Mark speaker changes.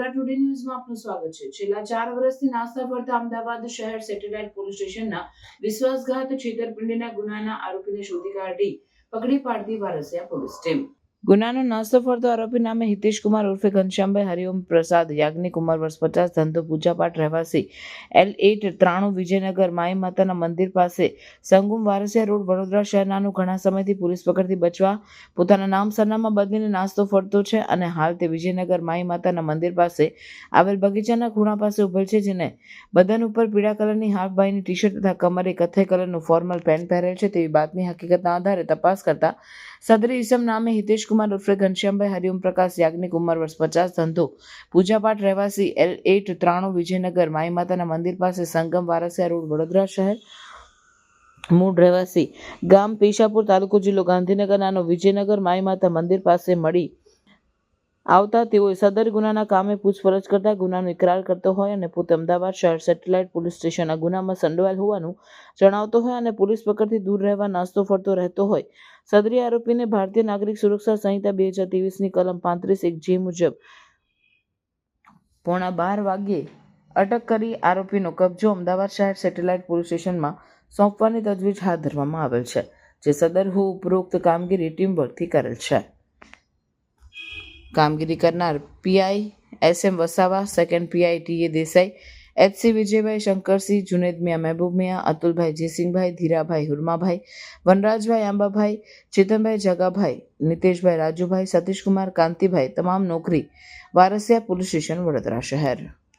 Speaker 1: નવરા ટુડે ન્યૂઝમાં આપનું સ્વાગત છે। છેલ્લા 4 વર્ષથી નાસ્તા ફરતા અમદાવાદ શહેર સેટેલાઇટ પોલીસ સ્ટેશનના વિશ્વાસઘાત છેતરપિંડીના ગુનાના આરોપીને શોધી કાઢી પકડી પાડતી વારસિયા પોલીસ ટીમ। ગુનાનો નાસ્તો ફરતો આરોપી નામે હિતેશ કુમાર ઉર્ફે ઘનશ્યામભાઈ હરિઓમ પ્રસાદ યાજ્ઞિક ઉંમર વર્ષ 50 ધંધો પૂજાપાઠ રહેવાસી L8 93 વિજયનગર માઈ માતાના મંદિર પાસે સંગુમ વારસિયા રોડ વડોદરા શહેરનાનું ઘણા સમયથી પોલીસ પકડથી બચવા પોતાના નામ સરનામા બદલીને નાસ્તો ફરતો છે અને હાલ તે વિજયનગર માઈ માતાના મંદિર પાસે આવેલ બગીચાના ખૂણા પાસે ઉભેલ છે, જેને બદન ઉપર પીળા કલરની હાફ બાયની ટી શર્ટ તથા કમરે કથ્થઈ કલરનું ફોર્મલ પેન્ટ પહેરેલ છે તેવી બાતમી હકીકતના આધારે તપાસ કરતા સદરી ઇસમ નામે હિતેશ કુમાર ઉર્ફે ઘનશ્યામભાઈ હરિઓમ પ્રકાશ યાજ્ઞિક ઉંમર વર્ષ 50 ધંધો પૂજાપાઠ રહેવાસી L8 93 વિજયનગર માઈ માતાના મંદિર પાસે સંગમ વારસિયા રોડ વડોદરા શહેર મૂળ રહેવાસી ગામ પેશાપુર તાલુકો જિલ્લો ગાંધીનગર નાનો વિજયનગર માઈ માતા મંદિર પાસે મળી આવતા તેઓએ સદર ગુનાના કામે પૂછપરછ કરતા ગુનાનો ઇકરાર કરતો હોય અને પોતે અમદાવાદ શહેર સેટેલાઇટ પોલીસ સ્ટેશનના ગુનામાં સંડોવાયેલ હોવાનું જણાવતો હોય અને પોલીસ પકડથી દૂર રહેવા નાસ્તો ફરતો રહેતો હોય સદરી આરોપીને ભારતીય નાગરિક સુરક્ષા સંહિતા 2023ની કલમ 35(1) મુજબ 11:15 વાગ્યે અટક કરી આરોપીનો કબજો અમદાવાદ શહેર સેટેલાઇટ પોલીસ સ્ટેશનમાં સોંપવાની તજવીજ હાથ ધરવામાં આવેલ છે, જે સદર ઉપરોક્ત કામગીરી ટીમવર્કથી કરેલ છે। કામગીરી કરનાર PI SM Vasava, second PI TA Desai, HC Vijaybhai, Shankarsinh, Juned Miya, Mehboob Miya, Atulbhai, Jaysinhbhai, Dhirabhai, Hurmabhai, Vanrajbhai, Ambabhai, Chetanbhai, Jagabhai, Niteshbhai, Rajubhai, Satishkumar, Kantibhai તમામ નોકરી વારસિયા પોલીસ સ્ટેશન વડોદરા શહેર।